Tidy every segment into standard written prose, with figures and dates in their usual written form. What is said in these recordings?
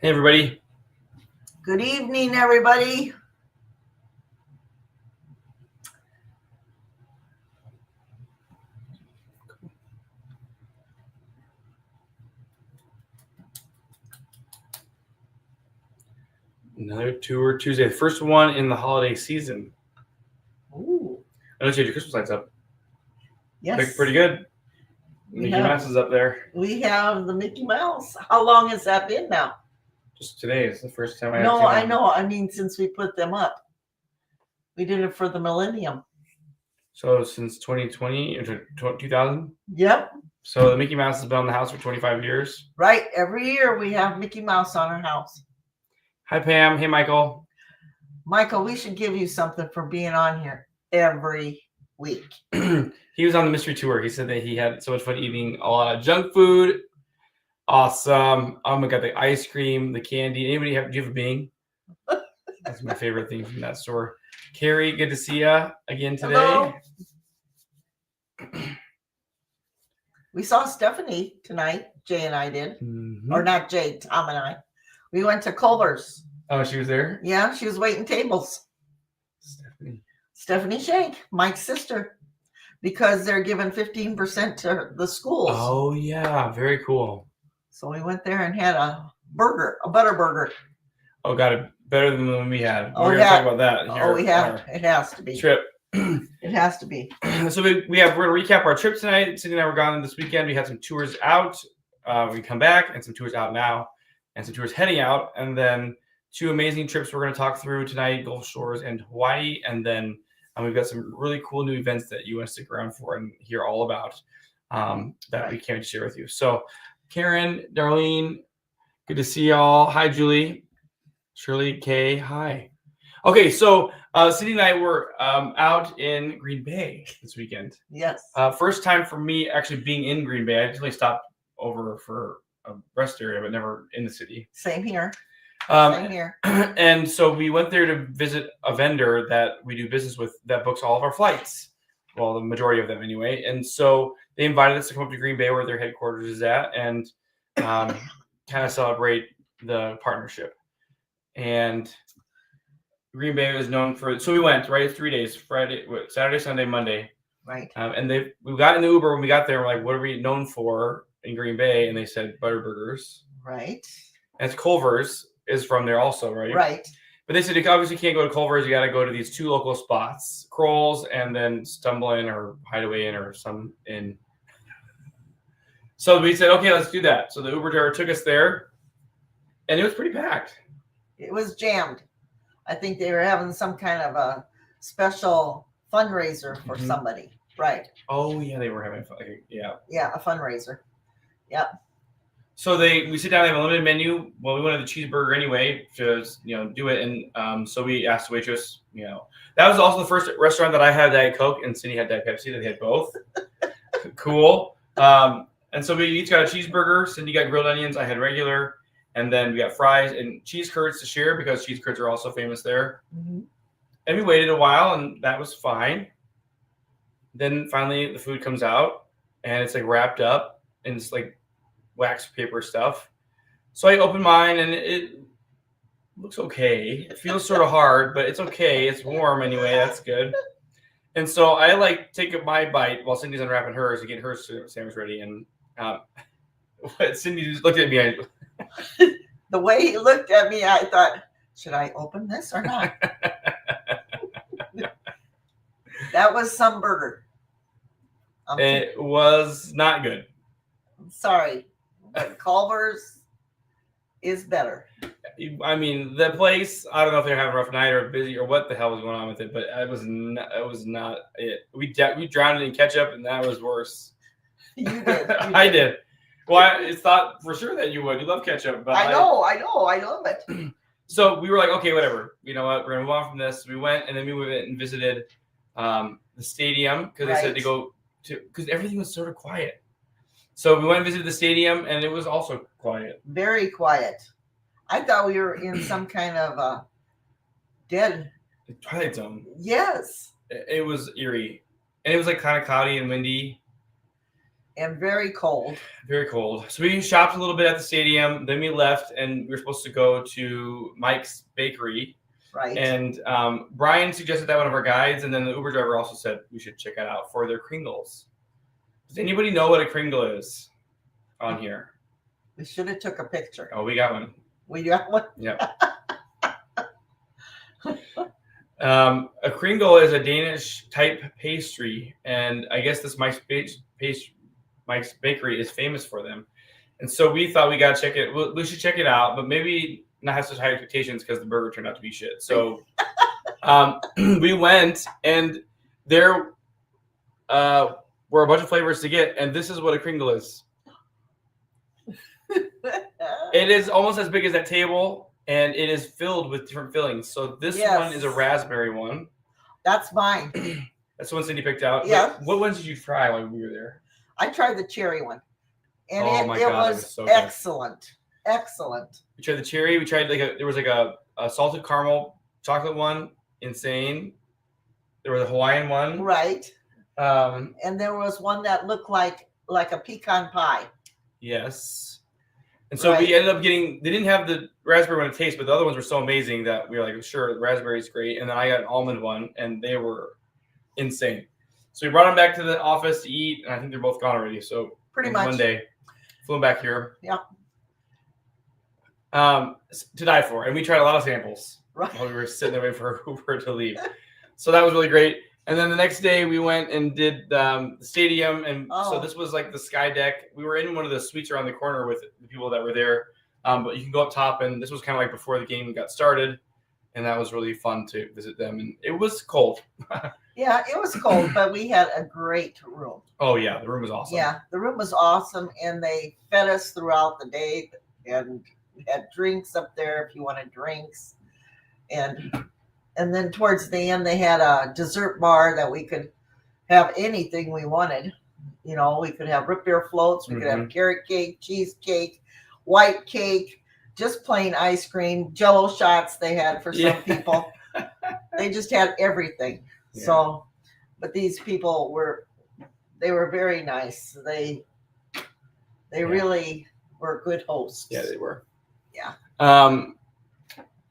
Hey, everybody. Good evening, everybody. Another Tour Tuesday. The first one in the holiday season. Ooh, I noticed you had your Christmas lights up. yes. Pretty good. We Mickey have Mouse is up there. we have the Mickey Mouse. How long has that been now? Just today is the first time I No, actually I know. I mean, since we put them up, we did it for the millennium. So since 2020 or 2000. Yep, So the Mickey Mouse has been on the house for 25 years. right. Every year we have Mickey Mouse on our house. Hi, Pam. Hey, Michael. Michael, we should give you something for being on here every week. He was on the mystery tour. He said that he had so much fun eating a lot of junk food. Awesome. Oh my god, the ice cream, the candy. Anybody do you have a Bing? That's my favorite thing from that store. Carrie, good to see you again today. Hello. We saw Stephanie tonight. Jay and I did. Mm-hmm. Or not Jay, Tom and I. We went to Culver's. Oh, she was there? Yeah, she was waiting tables. Stephanie Shank, Mike's sister, because they're giving 15% to the schools. Oh, yeah. Very cool. So we went there and had a burger, a butter burger. Oh, got it. Better than the one we had. Oh, we're going to talk about that here. Oh, we have. It has to be. Trip. It has to be. So we're going to recap our trip tonight. Cindy and I were gone this weekend. We had some tours out. We come back and some tours out now and some tours heading out. And then 2 amazing trips we're going to talk through tonight, Gulf Shores and Hawaii. And then we've got some really cool new events that you want to stick around for and hear all about that we can't wait to share with you. So Karen, Darlene, good to see y'all. Hi, Julie. Shirley, Kay, hi. Okay, so Cindy and I were out in Green Bay this weekend. Yes. First time for me actually being in Green Bay. I actually stopped over for a rest area, but never in the city. Same here. Same here. And so we went there to visit a vendor that we do business with that books all of our flights. Well, the majority of them anyway. And so they invited us to come up to Green Bay where their headquarters is at and kind of celebrate the partnership. And Green Bay is known for, so we went, right? It's 3 days, Saturday, Sunday, Monday. Right. And we got in the Uber when we got there. We're like, what are we known for in Green Bay? And they said butter burgers. Right. And it's Culver's is from there also, right? Right. But they said you obviously can't go to Culver's. You got to go to these 2 local spots, Kroll's and then Stumble Inn or Hideaway Inn or some inn. So we said, okay, let's do that. So the Uber driver took us there and it was pretty packed. It was jammed. I think they were having some kind of a special fundraiser for somebody. Right. Oh, yeah, they were having fun. Yeah. Yeah, a fundraiser. Yep. So we sit down, they have a limited menu. Well, we wanted the cheeseburger anyway to do it, and so we asked the waitress. That was also the first restaurant that I had Diet Coke and Cindy had Diet Pepsi. That they had both. Cool. And so we each got a cheeseburger. Cindy got grilled onions. I had regular, and then we got fries and cheese curds to share because cheese curds are also famous there. Mm-hmm. And we waited a while, and that was fine. Then finally, the food comes out, and it's like wrapped up, and it's like wax paper stuff. So I open mine and it looks okay. It feels sort of hard, but it's okay. It's warm anyway. That's good. And so I take my bite while Cindy's unwrapping hers and getting her sandwich ready. And Cindy just looked at me. The way he looked at me, I thought, should I open this or not? That was some burger. It was not good. I'm sorry. But Culver's is better. I mean, the place, I don't know if they're having a rough night or busy or what the hell was going on with it, but it was not it. We drowned it in ketchup, and that was worse. You did. I did. Well, it's thought for sure that you would. You love ketchup. But I know. I love it. So we were like, okay, whatever. You know what? We're going to move on from this. We went, and then we went and visited the stadium because they said to go to, because everything was sort of quiet. So we went and visited the stadium, and it was also quiet. Very quiet. I thought we were in some kind of dead Twilight Zone. Yes. It was eerie, and it was like kind of cloudy and windy. and very cold. Very cold. So we shopped a little bit at the stadium. Then we left, and we were supposed to go to Mike's Bakery. Right. And Brian suggested that one of our guides, and then the Uber driver also said we should check it out for their Kringles. Does anybody know what a Kringle is on here? We should have took a picture. Oh, we got one. We got one. Yep. A Kringle is a Danish type pastry, and I guess this Mike's Bakery is famous for them. And so we thought we gotta check it. We should check it out, but maybe not have such high expectations because the burger turned out to be shit. So we went, and there were a bunch of flavors to get, and this is what a Kringle is. It is almost as big as that table, and it is filled with different fillings. So this one is a raspberry one. That's mine. That's the one Cindy picked out. Yeah. What ones did you try while we were there? I tried the cherry one, and Oh it my God, was, it was so good. excellent. Excellent. We tried the cherry. We tried there was a salted caramel chocolate one, insane. There was a Hawaiian one. Right. Um, And there was one that looked like a pecan pie. yes. And so Right. we ended up getting. They didn't have the raspberry one to taste, but the other ones were so amazing that we were like, sure, the raspberry is great. And then I got an almond one, and they were insane. So we brought them back to the office to eat, and I think they're both gone already. So Pretty it was much. one day, flew them back here. Yeah. To die for, and we tried a lot of samples Right. while we were sitting there waiting for Uber to leave. So that was really great. And then the next day we went and did the stadium, and so Oh. this was like the sky deck. We were in one of the suites around the corner with the people that were there, but you can go up top, and this was kind of like before the game got started, and that was really fun to visit them. And it was cold. Yeah, it was cold, but we had a great room. Oh yeah, the room was awesome. Yeah, the room was awesome, and they fed us throughout the day, and we had drinks up there if you wanted drinks, and then towards the end they had a dessert bar that we could have anything we wanted. You know, we could have root beer floats, we could have carrot cake, cheesecake, white cake, just plain ice cream, Jello shots they had for some people. They just had everything. Yeah. So, but these people were very nice. They really were good hosts. Yeah, they were. Yeah.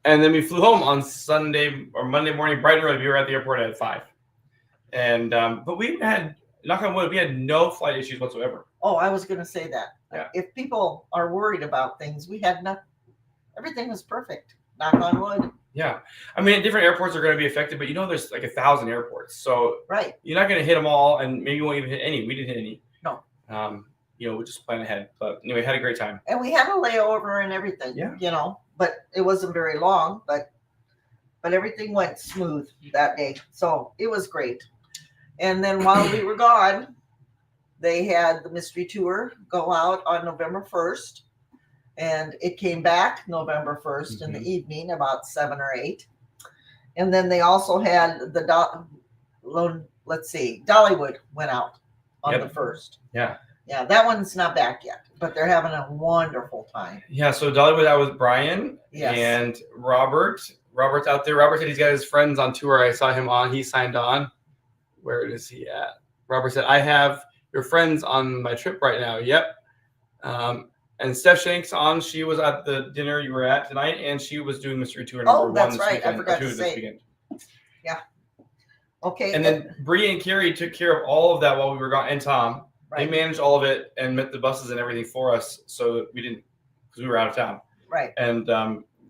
And then we flew home on Sunday or Monday morning, bright and early. We were at the airport at 5. And but we had, knock on wood, we had no flight issues whatsoever. Oh, I was going to say that. Yeah. If people are worried about things, we had not. Everything was perfect. Knock on wood. Yeah. I mean, different airports are going to be affected, but there's like 1,000 airports. So Right. you're not going to hit them all, and maybe you won't even hit any. We didn't hit any. No. We just plan ahead. But anyway, had a great time. And we had a layover and everything. Yeah. You know, but it wasn't very long. But everything went smooth that day, so it was great. And then while we were gone, they had the mystery tour go out on November 1st. And it came back November 1st in the evening, about 7 or 8. And then they also had the Dollywood went out on the 1st. Yeah. Yeah, that one's not back yet, but they're having a wonderful time. Yeah. So Dollywood out with Brian Yes. and Robert. Robert's out there. Robert said he's got his friends on tour. I saw him on. He signed on. Where is he at? Robert said, I have your friends on my trip right now. Yep. And Steph Shanks on. She was at the dinner you were at tonight, and she was doing Mystery Tour number 1 that's this right. I weekend, forgot or 2 to this say. weekend. Okay. And then Bree and Carrie took care of all of that while we were gone, and Tom. right, They managed all of it and met the buses and everything for us, so that we didn't, because we were out of town. right. And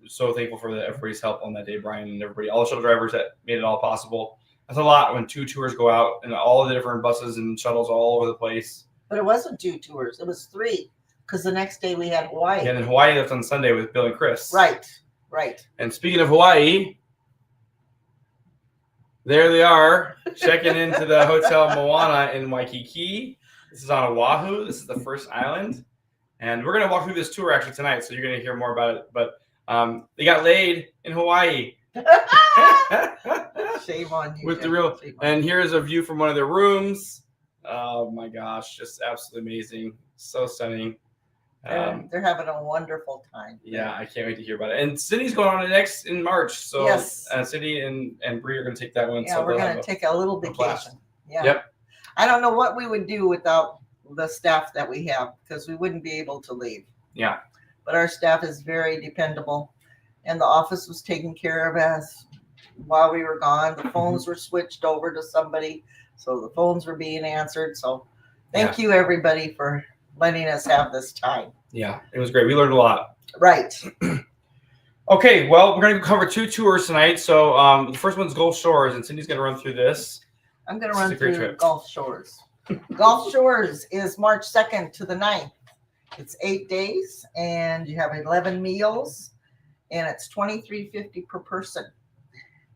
so thankful for everybody's help on that day, Brian and everybody, all the shuttle drivers that made it all possible. That's a lot when 2 tours go out and all the different buses and shuttles all over the place. But it wasn't 2 tours; it was 3, because the next day we had Hawaii. And then Hawaii left on Sunday with Bill and Chris. Right, right. And speaking of Hawaii, there they are checking into the Hotel Moana in Waikiki. This is on Oahu. This is the first island. And we're going to walk through this tour actually tonight, so you're going to hear more about it. But they got laid in Hawaii. Shame on you. With the Jim. real, Shame on and here's a view from one of their rooms. Oh my gosh, just absolutely amazing. So stunning. you. They're having a wonderful time. Yeah, I can't wait to hear about it. And Sydney's going on next in March. So Yes. Sydney and Bree are going to take that one. Yeah, so we're they'll going have to take a little blast. vacation. Yeah. Yep. I don't know what we would do without the staff that we have because we wouldn't be able to leave. Yeah. But our staff is very dependable, and the office was taken care of us while we were gone. The phones were switched over to somebody, so the phones were being answered. So thank you everybody for letting us have this time. Yeah, it was great. We learned a lot. Right. Okay, well, we're going to cover 2 tours tonight. So the first one's Gulf Shores, and Cindy's going to run through this. I'm going to This is run a great through trip. Gulf Shores. Gulf Shores is March 2nd to the 9th. It's 8 days, and you have 11 meals, and it's $23.50 per person.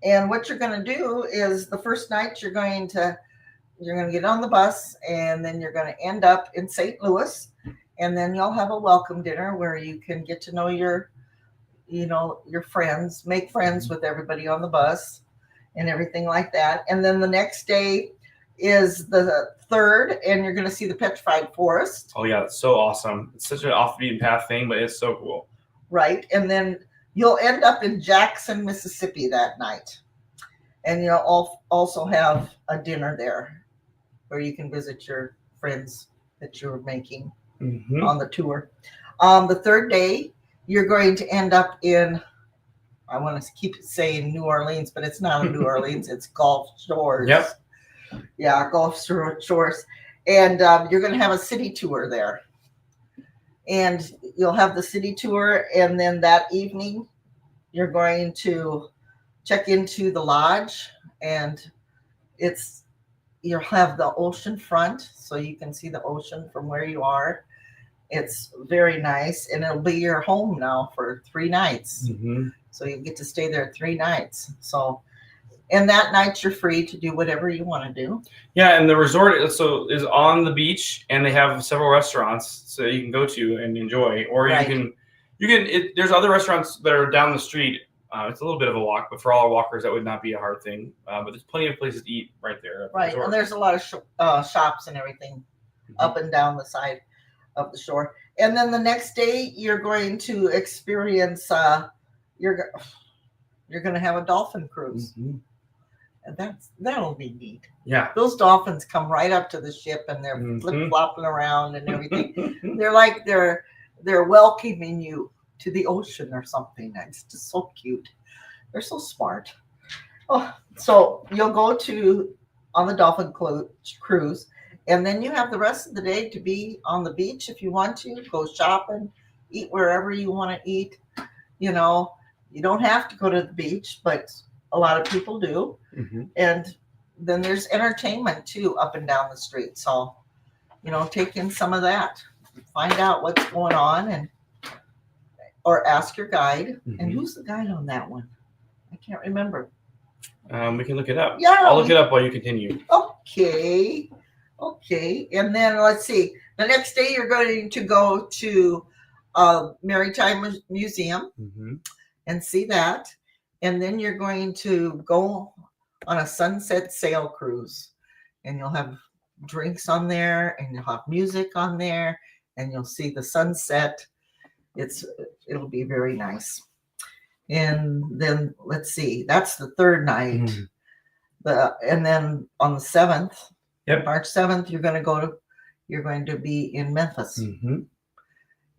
And what you're going to do is the first night you're going to get on the bus, and then you're going to end up in St. Louis, and then you'll have a welcome dinner where you can get to know your friends, make friends with everybody on the bus and everything like that. And then the next day is the 3rd, and you're going to see the Petrified Forest. Oh, yeah, it's so awesome. It's such an off-the-beaten path thing, but it's so cool. Right. And then you'll end up in Jackson, Mississippi that night. And you'll also have a dinner there where you can visit your friends that you're making on the tour. The 3rd day, you're going to end up in, I want to keep saying New Orleans, but it's not in New Orleans. It's Gulf Shores. Yep. Yeah, Gulf Shores. And you're going to have a city tour there. And you'll have the city tour. And then that evening, you're going to check into the lodge. And you'll have the ocean front, so you can see the ocean from where you are. It's very nice, and it'll be your home now for 3 nights. So you get to stay there 3 nights. So, and that night you're free to do whatever you want to do. Yeah, and the resort is on the beach, and they have several restaurants so you can go to and enjoy. Or Right. there's other restaurants that are down the street. It's a little bit of a walk, but for all our walkers, that would not be a hard thing. But there's plenty of places to eat right there. At the Right, resort. and there's a lot of shops and everything up and down the side of the shore. And then the next day, you're going to experience. You're going to have a dolphin cruise, and that'll be neat. Yeah. Those dolphins come right up to the ship, and they're flip flopping around and everything. They're like they're welcoming you to the ocean or something. It's just so cute. They're so smart. Oh, so you'll go on the dolphin cruise, and then you have the rest of the day to be on the beach if you want to, go shopping, eat wherever you want to eat. You don't have to go to the beach, but a lot of people do. And then there's entertainment too up and down the street. So, take in some of that, find out what's going on, or ask your guide. And who's the guide on that one? I can't remember. We can look it up. Yeah. I'll look it up while you continue. Okay. And then let's see. The next day you're going to go to Maritime Museum and see that. And then you're going to go on a sunset sail cruise. And you'll have drinks on there, and you'll have music on there, and you'll see the sunset. It'll be very nice. And then let's see, that's the 3rd night. And then on the 7th, March 7th, you're going to be in Memphis,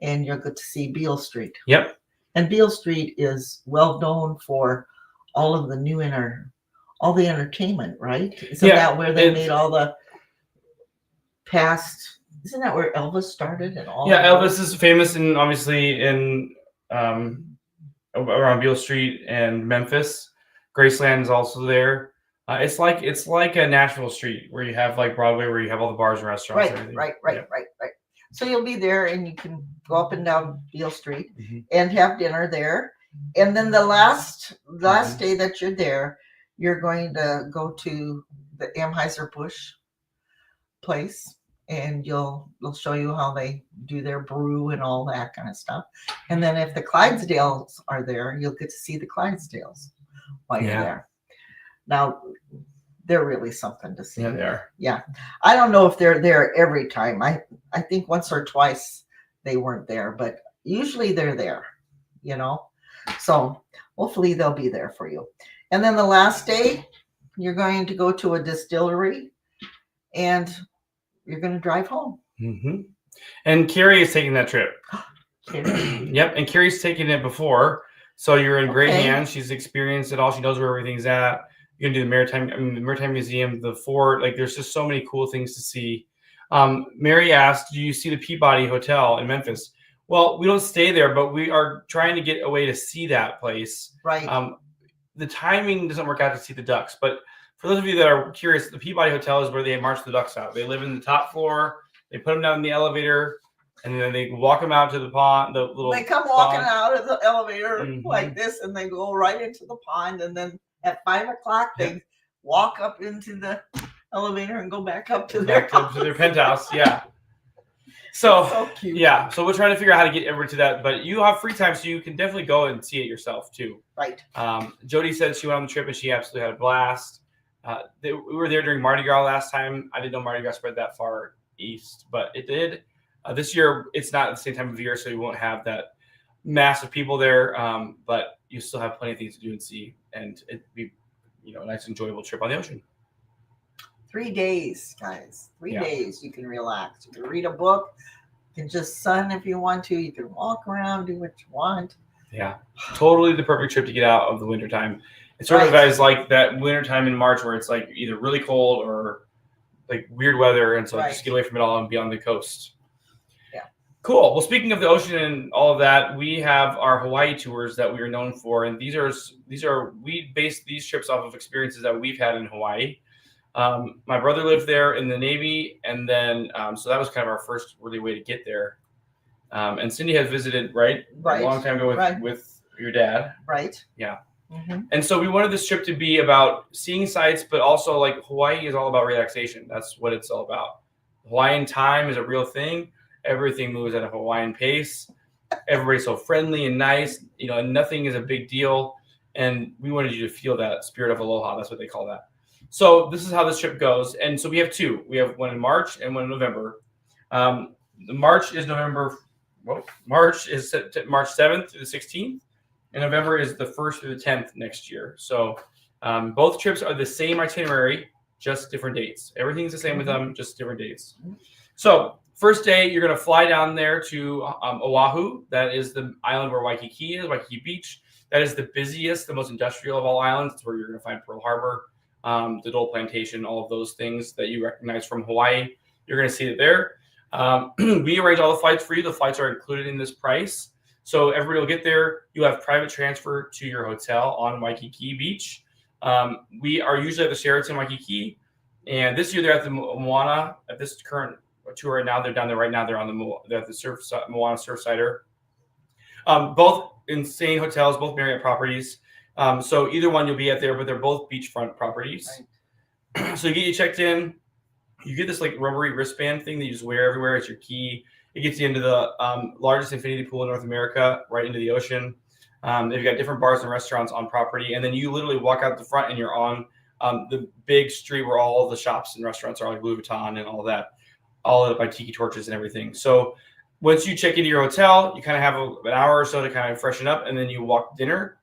and you'll get to see Beale Street. Yep. And Beale Street is well known for all of all the entertainment, right? Isn't that where they made all the past? Isn't that where Elvis started and all? Yeah, Elvis is famous, and obviously in around Beale Street and Memphis. Graceland is also there. It's like a Nashville street where you have like Broadway, where you have all the bars and restaurants. And everything. Right. So you'll be there, and you can go up and down Beale Street and have dinner there. And then the last day that you're there, you're going to go to the Anheuser-Busch place, and they'll show you how they do their brew and all that kind of stuff. And then if the Clydesdales are there, you'll get to see the Clydesdales while you're there. Now, they're really something to see. Yeah, they are. Yeah. I don't know if they're there every time. I think once or twice they weren't there, but usually they're there, So hopefully they'll be there for you. And then the last day, you're going to go to a distillery, and you're going to drive home. Mm-hmm. And Carrie is taking that trip. Yep, and Carrie's taken it before, so you're in great hands. She's experienced it all. She knows where everything's at. You can do the Maritime Museum, the fort. Like, there's just so many cool things to see. Mary asked, "Do you see the Peabody Hotel in Memphis?" Well, we don't stay there, but we are trying to get a way to see that place. Right. The timing doesn't work out to see the ducks, but for those of you that are curious, the Peabody Hotel is where they march the ducks out. They live in the top floor. They put them down in the elevator, and then they walk them out to the pond. They come walking out of the elevator like this, and they go right into the pond. And then at 5 o'clock, they walk up into the elevator and go back up to their penthouse. Yeah. So cute. Yeah. So we're trying to figure out how to get everybody to that. But you have free time, so you can definitely go and see it yourself too. Right. Jody said she went on the trip and she absolutely had a blast. We were there during Mardi Gras last time. I didn't know Mardi Gras spread that far east, but it did. This year, it's not at the same time of year, so you won't have that massive people there. But you still have plenty of things to do and see, and it'd be, a nice, enjoyable trip on the ocean. 3 days, guys. 3 days. You can relax. You can read a book. You can just sun if you want to. You can walk around, do what you want. Yeah, totally the perfect trip to get out of the wintertime. It's sort of guys like that wintertime in March where it's like either really cold or like weird weather, and so just get away from it all and be on the coast. Yeah. Cool. Well, speaking of the ocean and all of that, we have our Hawaii tours that we are known for, and we base these trips off of experiences that we've had in Hawaii. My brother lived there in the Navy, and then so that was kind of our first really way to get there. And Cindy has visited a long time ago with your dad. Right. Yeah. Mm-hmm. And so we wanted this trip to be about seeing sights, but also like Hawaii is all about relaxation. That's what it's all about. Hawaiian time is a real thing. Everything moves at a Hawaiian pace. Everybody's so friendly and nice, and nothing is a big deal. And we wanted you to feel that spirit of aloha. That's what they call that. So this is how this trip goes. And so we have two. We have one in March and one in November. March is March 7th through the 16th. And November is the 1st through the 10th next year. So both trips are the same itinerary, just different dates. Everything's the same with them, just different dates. So first day, you're going to fly down there to Oahu. That is the island where Waikiki is, Waikiki Beach. That is the busiest, the most industrial of all islands. It's where you're going to find Pearl Harbor, the Dole Plantation, all of those things that you recognize from Hawaii. You're going to see it there. We arrange all the flights for you. The flights are included in this price. So everybody will get there. You have private transfer to your hotel on Waikiki Beach. We are usually at the Sheraton Waikiki. And this year they're at the Moana. At this current tour right now, they're down there right now. They're at the Moana Surfsider. Both insane hotels, both Marriott properties. So either one you'll be at there, but they're both beachfront properties. Right. So you get you checked in. You get this like rubbery wristband thing that you just wear everywhere. It's your key. It gets you into the largest infinity pool in North America, right into the ocean. They've got different bars and restaurants on property. And then you literally walk out the front and you're on the big street where all the shops and restaurants are, like Louis Vuitton and all that, all lit up by tiki torches and everything. So once you check into your hotel, you kind of have an hour or so to kind of freshen up, and then you walk to dinner.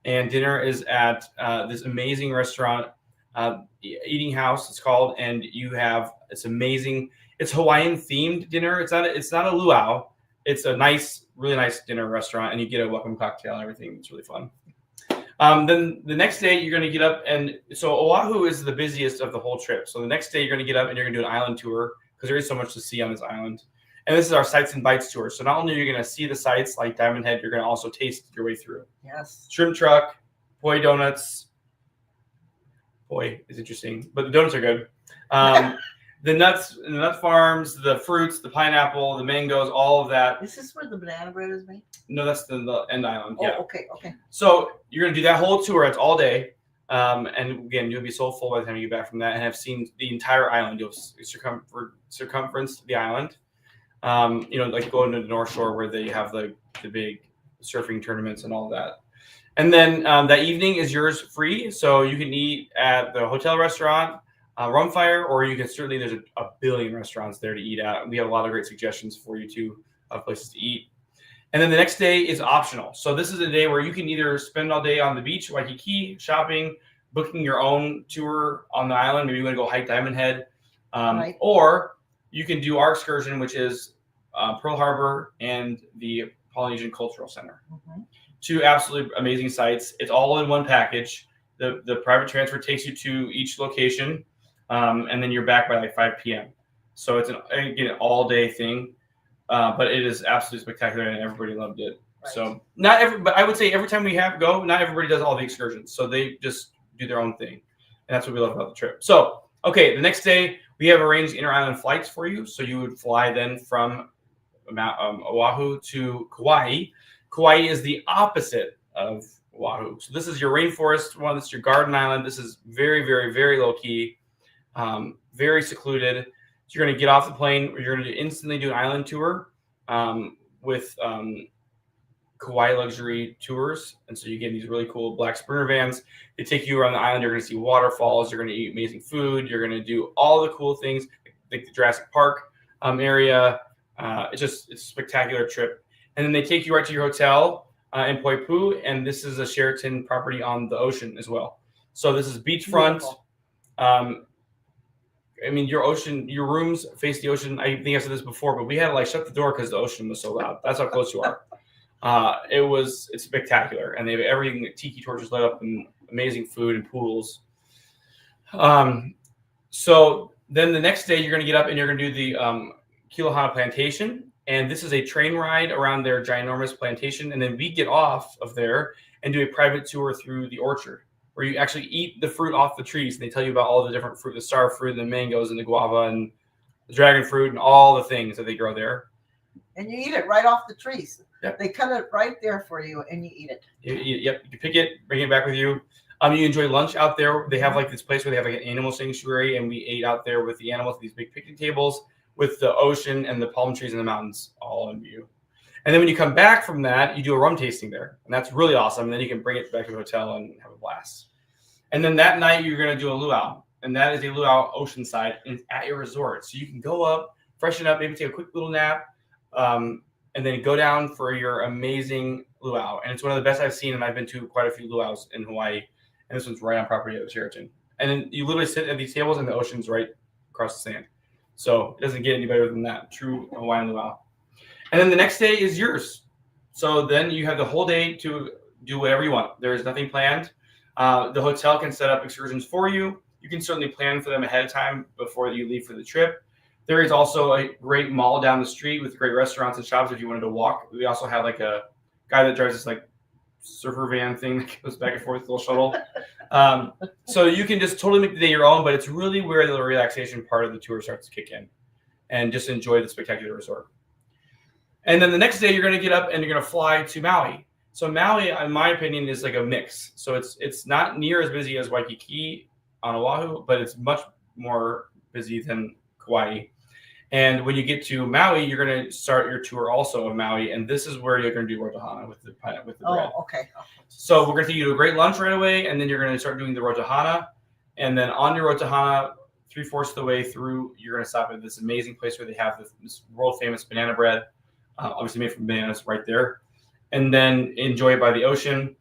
And dinner is at this amazing restaurant, Eating House it's called, and it's amazing. It's Hawaiian themed dinner. It's not a luau. It's a really nice dinner restaurant, and you get a welcome cocktail and everything. It's really fun. Then the next day you're going to get up, and so Oahu is the busiest of the whole trip. So the next day you're going to get up and you're going to do an island tour because there is so much to see on this island. And this is our Sights and Bites tour. So not only are you going to see the sights like Diamond Head, you're going to also taste your way through. Yes. Shrimp truck, poi donuts. Poi is interesting, but the donuts are good. The nut farms, the fruits, the pineapple, the mangoes, all of that. Is this where the banana bread is made? No, that's the end island. Oh, yeah. Okay. So you're going to do that whole tour. It's all day. And again, you'll be so full by the time you get back from that and have seen the entire island. You'll circumference the island. Like going to the North Shore where they have the big surfing tournaments and all of that. And then that evening is yours free. So you can eat at the hotel restaurant, Rumfire, or you can there's a billion restaurants there to eat at. We have a lot of great suggestions for you too of places to eat. And then the next day is optional. So this is a day where you can either spend all day on the beach, Waikiki, shopping, booking your own tour on the island. Maybe you want to go hike Diamond Head, or you can do our excursion, which is Pearl Harbor and the Polynesian Cultural Center. Mhm. Two absolutely amazing sites. It's all in one package. The private transfer takes you to each location, and then you're back by like 5 p.m. So it's an all day thing, but it is absolutely spectacular, and everybody loved it. Right. So but I would say every time we go, not everybody does all the excursions. So they just do their own thing, and that's what we love about the trip. So okay, the next day we have arranged inter-island flights for you. So you would fly then from Oahu to Kauai. Kauai is the opposite of Oahu. So this is your rainforest one. This is your garden island. This is very, very, very low key, very secluded. So you're going to get off the plane. You're going to instantly do an island tour with Kauai luxury tours. And so you get these really cool black Sprinter vans. They take you around the island. You're going to see waterfalls. You're going to eat amazing food. You're going to do all the cool things like the Jurassic Park area. It's a spectacular trip. And then they take you right to your hotel in Poipu, and this is a Sheraton property on the ocean as well. So this is beachfront. I mean, your rooms face the ocean. I think I said this before, but we had to like shut the door because the ocean was so loud. That's how close you are. It's spectacular, and they have everything, tiki torches lit up, and amazing food and pools. So then the next day you're going to get up and you're going to do the Kilohana Plantation. And this is a train ride around their ginormous plantation. And then we get off of there and do a private tour through the orchard where you actually eat the fruit off the trees. And they tell you about all the different fruit, the star fruit, the mangoes, and the guava, and the dragon fruit, and all the things that they grow there. And you eat it right off the trees. Yep. They cut it right there for you, and you eat it. Yep. You pick it, bring it back with you. You enjoy lunch out there. They have like this place where they have like an animal sanctuary, and we ate out there with the animals, these big picnic tables, with the ocean and the palm trees and the mountains all in view. And then when you come back from that, you do a rum tasting there. And that's really awesome. And then you can bring it back to the hotel and have a blast. And then that night, you're going to do a luau. And that is a luau oceanside at your resort. So you can go up, freshen up, maybe take a quick little nap, and then go down for your amazing luau. And it's one of the best I've seen. And I've been to quite a few luau's in Hawaii. And this one's right on property at the Sheraton. And then you literally sit at these tables and the ocean's right across the sand. So it doesn't get any better than that. True Hawaiian luau. And then the next day is yours. So then you have the whole day to do whatever you want. There is nothing planned. The hotel can set up excursions for you. You can certainly plan for them ahead of time before you leave for the trip. There is also a great mall down the street with great restaurants and shops if you wanted to walk. We also have like a guy that drives this like surfer van thing that goes back and forth, little shuttle. So you can just totally make the day your own, but it's really where the relaxation part of the tour starts to kick in and just enjoy the spectacular resort. And then the next day you're going to get up and you're going to fly to Maui. So Maui, in my opinion, is like a mix. So it's not near as busy as Waikiki on Oahu, but it's much more busy than Kauai. And when you get to Maui, you're going to start your tour also of Maui, and this is where you're going to do Rotohana with the bread. Oh, okay. So we're going to take you to a great lunch right away, and then you're going to start doing the Rotohana. And then on your Rotohana, 3/4 of the way through, you're going to stop at this amazing place where they have this world-famous banana bread, obviously made from bananas right there. And then enjoy it by the ocean.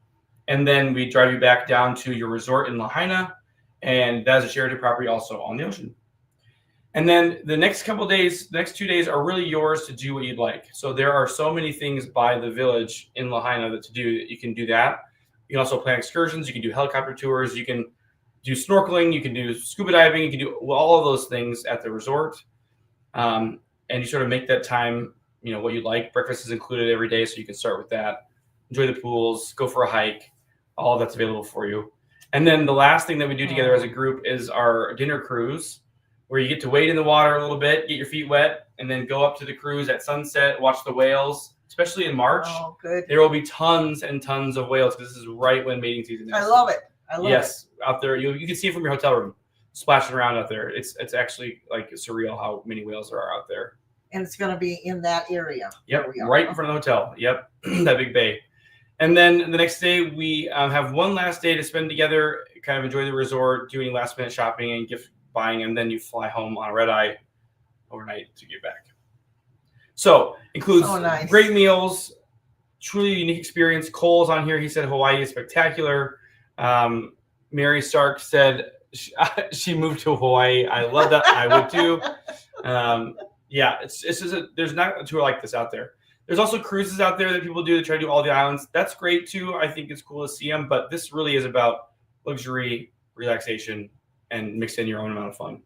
And then we drive you back down to your resort in Lahaina, and that is a Sheraton property also on the ocean. And then the next couple of days, the next 2 days are really yours to do what you'd like. So there are so many things by the village in Lahaina that you can do that. You can also plan excursions. You can do helicopter tours. You can do snorkeling. You can do scuba diving. You can do all of those things at the resort. And you sort of make that time, what you'd like. Breakfast is included every day, so you can start with that. Enjoy the pools, go for a hike. All of that's available for you. And then the last thing that we do together as a group is our dinner cruise, where you get to wade in the water a little bit, get your feet wet, and then go up to the cruise at sunset, watch the whales, especially in March. Oh, good. There will be tons and tons of whales because this is right when mating season is. I love it. Yes, out there. You can see it from your hotel room, splashing around out there. It's actually like surreal how many whales there are out there. And it's going to be in that area. Yep, right in front of the hotel. Yep, that big bay. And then the next day, we have one last day to spend together, kind of enjoy the resort, doing last-minute shopping and gift buying, and then you fly home on a red-eye overnight to get back. So includes great meals, truly unique experience. Cole's on here. He said Hawaii is spectacular. Mary Stark said she moved to Hawaii. I love that. I would too. Yeah, it's just there's not a tour like this out there. There's also cruises out there that people do that try to do all the islands. That's great too. I think it's cool to see them, but this really is about luxury, relaxation, and mix in your own amount of fun.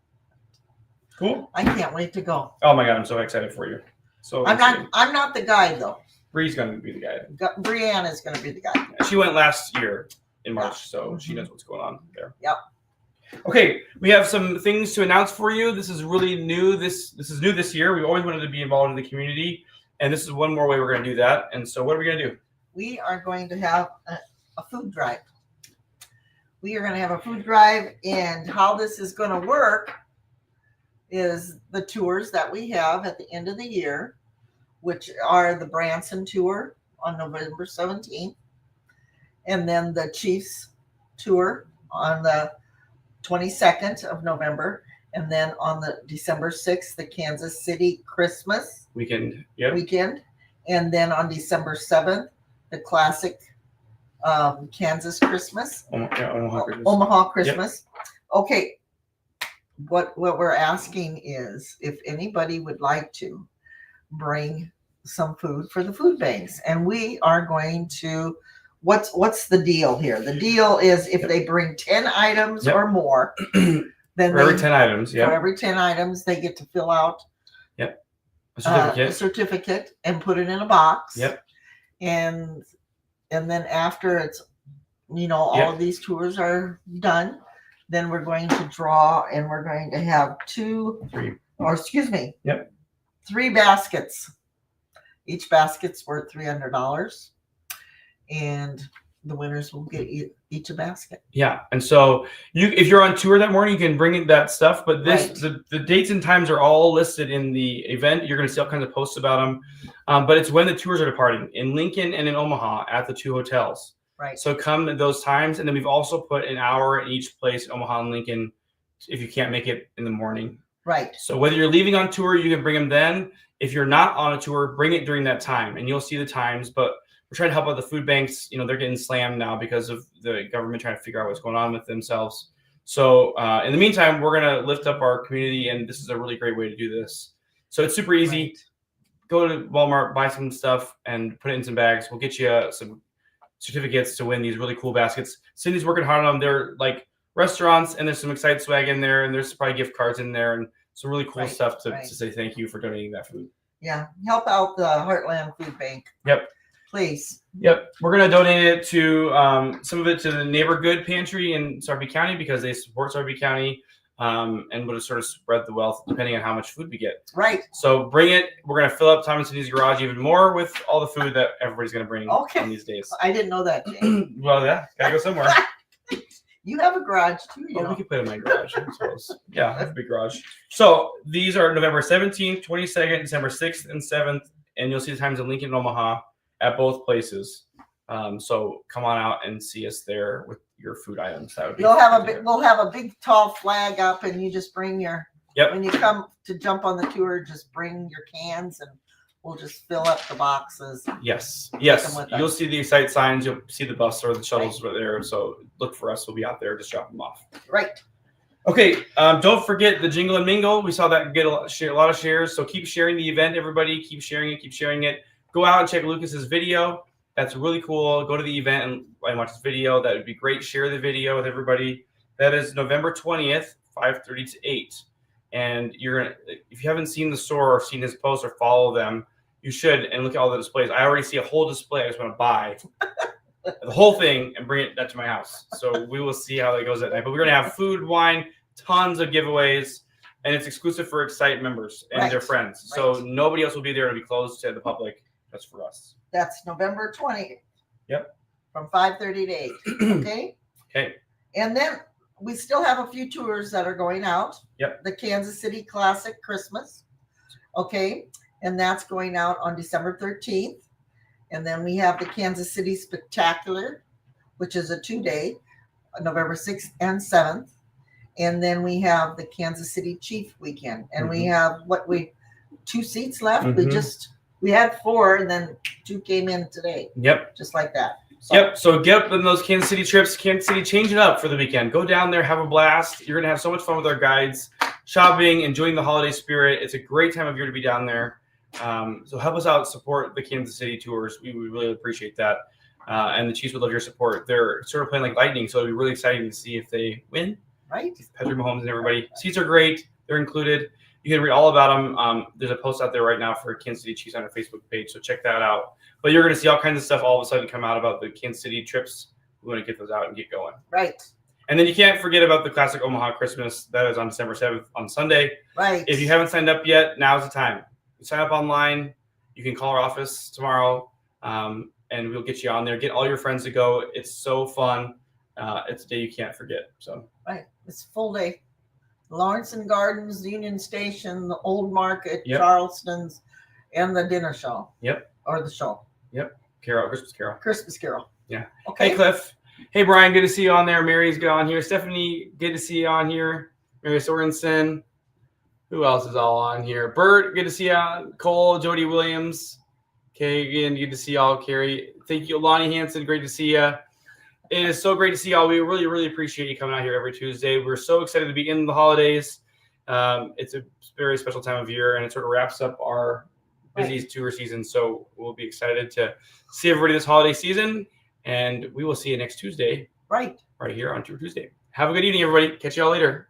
Cool. I can't wait to go. Oh my god, I'm so excited for you. So I'm not the guide though. Bree's gonna be the guide. Brianna is going to be the guide. She went last year in March, so she knows what's going on there. Yep. Okay, we have some things to announce for you. This is really new. This is new this year. We always wanted to be involved in the community, and this is one more way we're going to do that. And so, what are we going to do? We are going to have a food drive. We are going to have a food drive, and how this is going to work is the tours that we have at the end of the year, which are the Branson tour on November 17th, and then the Chiefs tour on the 22nd of November, and then on the December 6th, the Kansas City Christmas Weekend. Yep. weekend, and then on December 7th, the classic Kansas Christmas, Omaha Christmas. Omaha Christmas. Okay, what we're asking is if anybody would like to bring some food for the food banks, and we are going to. What's the deal here? The deal is if they bring 10 items or more, then for every 10 items, for every 10 items, they get to fill out a certificate. A certificate and put it in a box. Yep. And then after it's, all of these tours are done, then we're going to draw, and we're going to have three baskets. Each basket's worth $300. And the winners will get each a basket. Yeah, and so if you're on tour that morning, you can bring in that stuff. But the dates and times are all listed in the event. You're going to see all kinds of posts about them. But it's when the tours are departing in Lincoln and in Omaha at the two hotels. Right. So come at those times, and then we've also put an hour in each place, Omaha and Lincoln, if you can't make it in the morning. Right. So whether you're leaving on tour, you can bring them then. If you're not on a tour, bring it during that time, and you'll see the times. But we're trying to help out the food banks. They're getting slammed now because of the government trying to figure out what's going on with themselves. So in the meantime, we're going to lift up our community, and this is a really great way to do this. So it's super easy. Right. Go to Walmart, buy some stuff, and put it in some bags. We'll get you some certificates to win these really cool baskets. Cindy's working hard on them. They're like restaurants, and there's some Excite swag in there, and there's probably gift cards in there, and some really cool stuff to say thank you for donating that food. Yeah, help out the Heartland Food Bank. Yep. Please. Yep. We're going to donate it to some of it to the Neighbor Good Pantry in Sarpy County because they support Sarpy County, and we'll just sort of spread the wealth depending on how much food we get. Right. So bring it. We're going to fill up Tom and Cindy's garage even more with all the food that everybody's going to bring on these days. I didn't know that, Jane. Well, yeah. Got to go somewhere. You have a garage too, we can put it in my garage, I suppose. Yeah, I have a big garage. So these are November 17th, 22nd, December 6th, and 7th, and you'll see the times in Lincoln and Omaha at both places. So come on out and see us there with your food items. That would be. We'll have a big tall flag up, and you just bring your. Yep. When you come to jump on the tour, just bring your cans, and we'll just fill up the boxes. Yes. You'll see the Excite signs. You'll see the bus or the shuttles right there. So look for us. We'll be out there. Just drop them off. Right. Okay. Don't forget the Jingle and Mingle. We saw that get a lot of shares. So keep sharing the event, everybody. Keep sharing it. Keep sharing it. Go out and check Lucas's video. That's really cool. Go to the event and watch this video. That would be great. Share the video with everybody. That is November 20th, 5:30 to 8. And if you haven't seen the store or seen his posts or follow them, you should, and look at all the displays. I already see a whole display I just want to buy the whole thing and bring it to my house. So we will see how that goes at night. But we're going to have food, wine, tons of giveaways, and it's exclusive for Excite members and their friends. So nobody else will be there to be closed to the public. That's for us. That's November 20th. Yep. From 5:30 to 8. Okay? Okay. And then we still have a few tours that are going out. Yep. The Kansas City Classic Christmas. Okay. And that's going out on December 13th. And then we have the Kansas City Spectacular, which is a 2-day, November 6th and 7th. And then we have the Kansas City Chief Weekend. And we have 2 seats left. We had 4, and then 2 came in today. Yep. Just like that. So get up in those Kansas City trips. Kansas City, change it up for the weekend. Go down there, have a blast. You're going to have so much fun with our guides. shopping, enjoying the holiday spirit. It's a great time of year to be down there. So help us out, support the Kansas City tours. We would really appreciate that. And the Chiefs would love your support. They're sort of playing like lightning, so it'll be really exciting to see if they win. Right. Patrick Mahomes and everybody. Seats are great. They're included. You can read all about them. There's a post out there right now for Kansas City Chiefs on our Facebook page, so check that out. But you're going to see all kinds of stuff all of a sudden come out about the Kansas City trips. We want to get those out and get going. Right. And then you can't forget about the Classic Omaha Christmas. That is on December 7th on Sunday. Right. If you haven't signed up yet, now's the time. You sign up online. You can call our office tomorrow, and we'll get you on there. Get all your friends to go. It's so fun. It's a day you can't forget. So Right. It's a full day. Lawrence and Gardens, Union Station, the Old Market, Yep. Charleston's, and the dinner show. Yep. Or the show. Carol, Christmas Carol. Christmas Carol. Yeah. Okay. Hey, Cliff. Hey, Brian. Good to see you on there. Mary's good on here. Stephanie, good to see you on here. Mary Sorensen. Who else is all on here? Bert, good to see you. Cole, Jody Williams. Okay, again, good to see y'all. Carrie, thank you. Lonnie Hansen, great to see you. It is so great to see y'all. We really, really appreciate you coming out here every Tuesday. We're so excited to be in the holidays. It's a very special time of year, and it sort of wraps up our busy tour season. So we'll be excited to see everybody this holiday season, and we will see you next Tuesday Right. right here on Tour Tuesday. Have a good evening, everybody. Catch y'all later.